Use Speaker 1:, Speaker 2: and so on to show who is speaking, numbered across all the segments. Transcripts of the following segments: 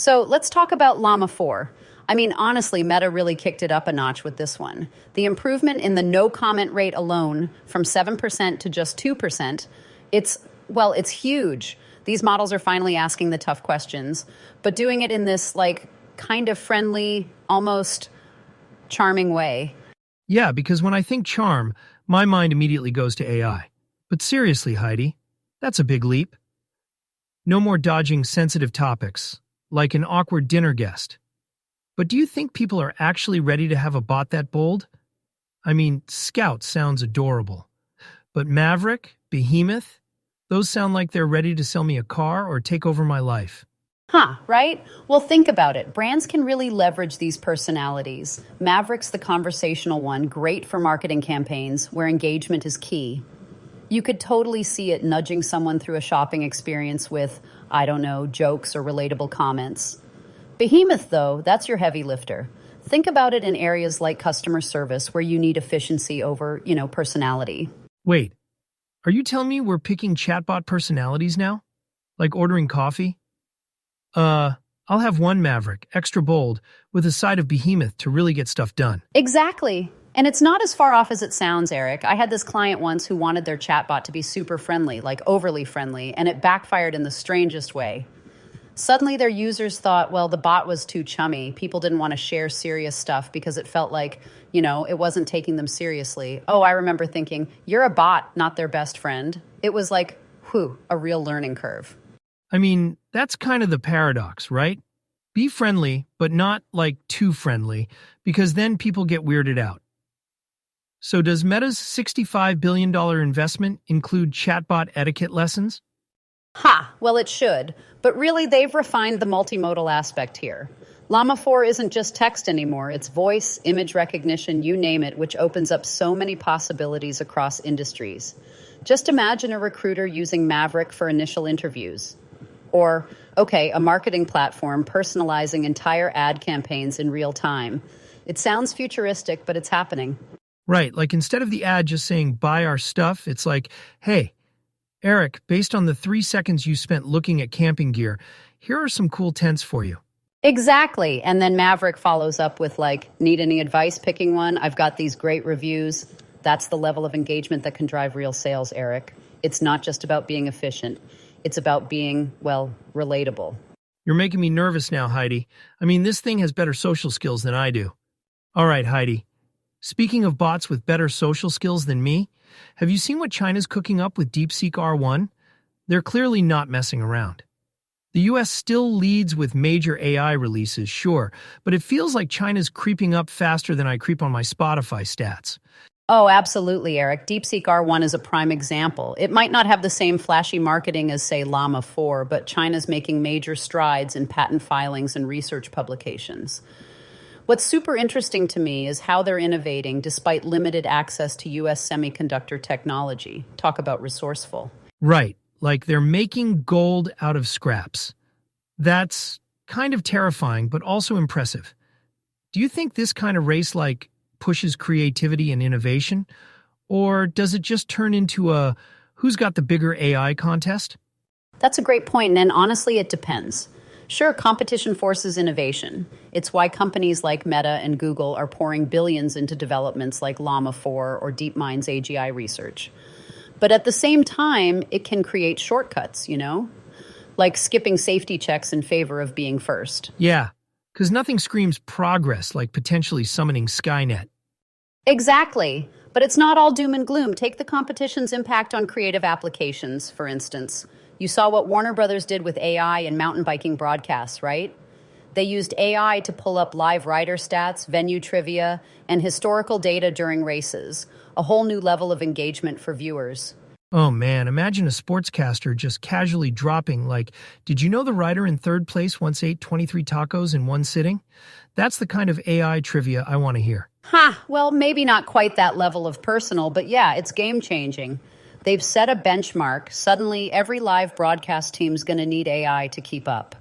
Speaker 1: So let's talk about Llama 4. I mean, honestly, Meta really kicked it up a notch with this one. The improvement in the no comment rate alone from 7% to just 2%, it's huge. These models are finally asking the tough questions, but doing it in this kind of friendly, almost charming way.
Speaker 2: Yeah, because when I think charm, my mind immediately goes to AI. But seriously, Heidi, that's a big leap. No more dodging sensitive topics, like an awkward dinner guest. But do you think people are actually ready to have a bot that bold? I mean, Scout sounds adorable. But Maverick, Behemoth, those sound like they're ready to sell me a car or take over my life.
Speaker 1: Huh, right? Well, think about it. Brands can really leverage these personalities. Maverick's the conversational one, great for marketing campaigns where engagement is key. You could totally see it nudging someone through a shopping experience with, I don't know, jokes or relatable comments. Behemoth, though, that's your heavy lifter. Think about it in areas like customer service where you need efficiency over, personality.
Speaker 2: Wait, are you telling me we're picking chatbot personalities now? Like ordering coffee? I'll have one Maverick, extra bold, with a side of Behemoth to really get stuff done.
Speaker 1: Exactly. And it's not as far off as it sounds, Eric. I had this client once who wanted their chatbot to be super friendly, like overly friendly, and it backfired in the strangest way. Suddenly their users thought, well, the bot was too chummy. People didn't want to share serious stuff because it felt like, it wasn't taking them seriously. Oh, I remember thinking, you're a bot, not their best friend. It was like, a real learning curve.
Speaker 2: I mean, that's kind of the paradox, right? Be friendly, but not too friendly, because then people get weirded out. So does Meta's $65 billion investment include chatbot etiquette lessons?
Speaker 1: Ha! Well, it should. But really, they've refined the multimodal aspect here. Llama 4 isn't just text anymore. It's voice, image recognition, you name it, which opens up so many possibilities across industries. Just imagine a recruiter using Maverick for initial interviews. Or, a marketing platform personalizing entire ad campaigns in real time. It sounds futuristic, but it's happening.
Speaker 2: Right, instead of the ad just saying, buy our stuff, it's like, hey, Eric, based on the 3 seconds you spent looking at camping gear, here are some cool tents for you.
Speaker 1: Exactly. And then Maverick follows up with need any advice picking one? I've got these great reviews. That's the level of engagement that can drive real sales, Eric. It's not just about being efficient. It's about being, relatable.
Speaker 2: You're making me nervous now, Heidi. I mean, this thing has better social skills than I do. All right, Heidi. Speaking of bots with better social skills than me, have you seen what China's cooking up with DeepSeek R1? They're clearly not messing around. The US still leads with major AI releases, sure, but it feels like China's creeping up faster than I creep on my Spotify stats.
Speaker 1: Oh, absolutely, Eric. DeepSeek R1 is a prime example. It might not have the same flashy marketing as, say, Llama 4, but China's making major strides in patent filings and research publications. What's super interesting to me is how they're innovating despite limited access to U.S. semiconductor technology. Talk about resourceful.
Speaker 2: Right, they're making gold out of scraps. That's kind of terrifying, but also impressive. Do you think this kind of race, pushes creativity and innovation? Or does it just turn into a who's got the bigger AI contest?
Speaker 1: That's a great point, and honestly, it depends. Sure, competition forces innovation. It's why companies like Meta and Google are pouring billions into developments like Llama 4 or DeepMind's AGI research. But at the same time, it can create shortcuts, like skipping safety checks in favor of being first.
Speaker 2: Yeah, because nothing screams progress like potentially summoning Skynet.
Speaker 1: Exactly. But it's not all doom and gloom. Take the competition's impact on creative applications, for instance. You saw what Warner Brothers did with AI in mountain biking broadcasts, right? They used AI to pull up live rider stats, venue trivia, and historical data during races. A whole new level of engagement for viewers.
Speaker 2: Oh man, imagine a sportscaster just casually dropping did you know the rider in third place once ate 23 tacos in one sitting? That's the kind of AI trivia I want to hear.
Speaker 1: Well, maybe not quite that level of personal, but yeah, it's game-changing. They've set a benchmark. Suddenly, every live broadcast team's going to need AI to keep up.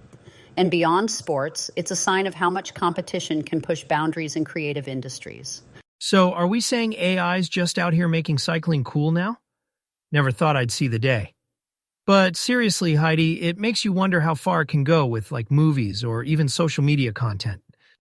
Speaker 1: And beyond sports, it's a sign of how much competition can push boundaries in creative industries.
Speaker 2: So, are we saying AI's just out here making cycling cool now? Never thought I'd see the day. But seriously, Heidi, it makes you wonder how far it can go with like movies or even social media content.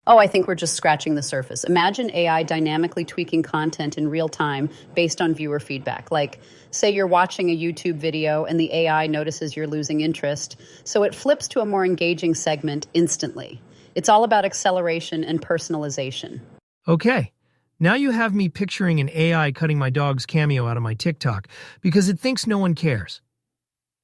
Speaker 1: Oh, I think we're just scratching the surface. Imagine AI dynamically tweaking content in real time based on viewer feedback. Like, say you're watching a YouTube video and the AI notices you're losing interest, so it flips to a more engaging segment instantly. It's all about acceleration and personalization.
Speaker 2: Okay, now you have me picturing an AI cutting my dog's cameo out of my TikTok because it thinks no one cares.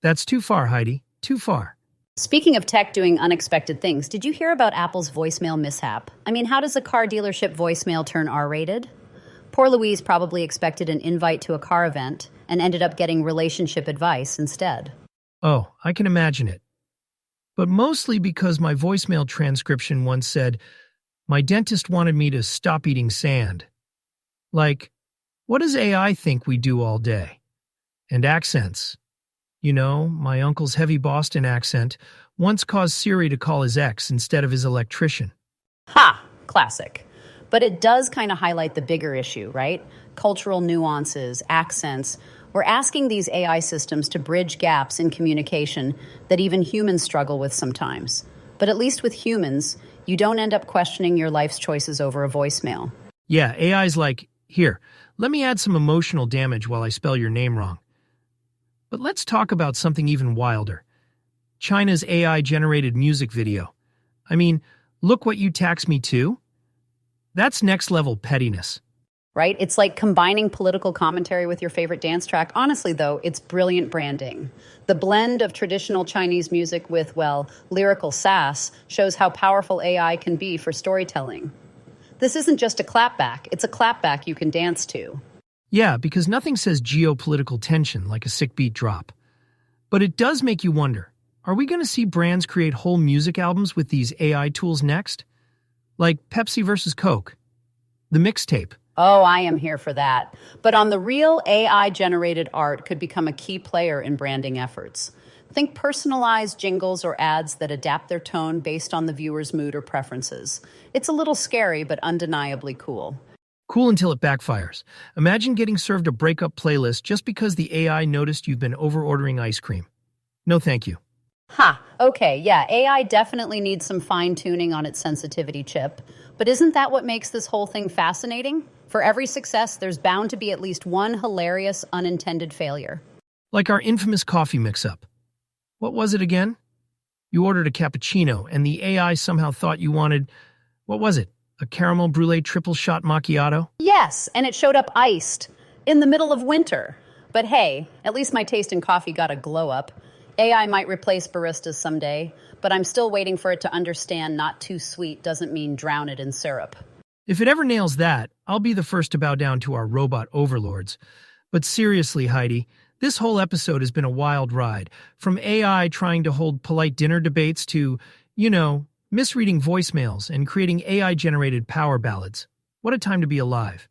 Speaker 2: That's too far, Heidi. Too far.
Speaker 1: Speaking of tech doing unexpected things, did you hear about Apple's voicemail mishap? I mean, how does a car dealership voicemail turn R-rated? Poor Louise probably expected an invite to a car event and ended up getting relationship advice instead.
Speaker 2: Oh, I can imagine it. But mostly because my voicemail transcription once said, my dentist wanted me to stop eating sand. Like, what does AI think we do all day? And accents. You know, my uncle's heavy Boston accent once caused Siri to call his ex instead of his electrician.
Speaker 1: Ha! Classic. But it does kind of highlight the bigger issue, right? Cultural nuances, accents. We're asking these AI systems to bridge gaps in communication that even humans struggle with sometimes. But at least with humans, you don't end up questioning your life's choices over a voicemail.
Speaker 2: Yeah, AI's like, here, let me add some emotional damage while I spell your name wrong. But let's talk about something even wilder. China's AI-generated music video. I mean, look what you tax me to. That's next-level pettiness.
Speaker 1: Right? It's like combining political commentary with your favorite dance track. Honestly, though, it's brilliant branding. The blend of traditional Chinese music with, well, lyrical sass shows how powerful AI can be for storytelling. This isn't just a clapback, it's a clapback you can dance to.
Speaker 2: Yeah, because nothing says geopolitical tension like a sick beat drop. But it does make you wonder, are we going to see brands create whole music albums with these AI tools next? Like Pepsi versus Coke, the mixtape.
Speaker 1: Oh, I am here for that. But on the real, AI-generated art could become a key player in branding efforts. Think personalized jingles or ads that adapt their tone based on the viewer's mood or preferences. It's a little scary, but undeniably cool.
Speaker 2: Cool until it backfires. Imagine getting served a breakup playlist just because the AI noticed you've been over-ordering ice cream. No thank you.
Speaker 1: Ha, okay, yeah, AI definitely needs some fine-tuning on its sensitivity chip. But isn't that what makes this whole thing fascinating? For every success, there's bound to be at least one hilarious, unintended failure.
Speaker 2: Like our infamous coffee mix-up. What was it again? You ordered a cappuccino, and the AI somehow thought you wanted... What was it? A caramel brulee triple shot macchiato?
Speaker 1: Yes, and it showed up iced in the middle of winter. But hey, at least my taste in coffee got a glow up. AI might replace baristas someday, but I'm still waiting for it to understand not too sweet doesn't mean drown it in syrup.
Speaker 2: If it ever nails that, I'll be the first to bow down to our robot overlords. But seriously, Heidi, this whole episode has been a wild ride. From AI trying to hold polite dinner debates to, misreading voicemails and creating AI-generated power ballads. What a time to be alive.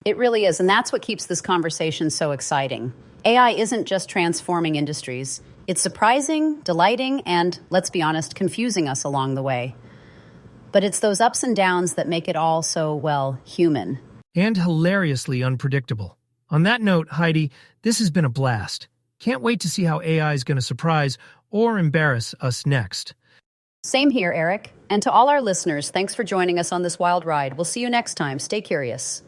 Speaker 1: It really is, and that's what keeps this conversation so exciting. AI isn't just transforming industries. It's surprising, delighting, and, let's be honest, confusing us along the way. But it's those ups and downs that make it all so, well, human.
Speaker 2: And hilariously unpredictable. On that note, Heidi, this has been a blast. Can't wait to see how AI is going to surprise or embarrass us next.
Speaker 1: Same here, Eric. And to all our listeners, thanks for joining us on this wild ride. We'll see you next time. Stay curious.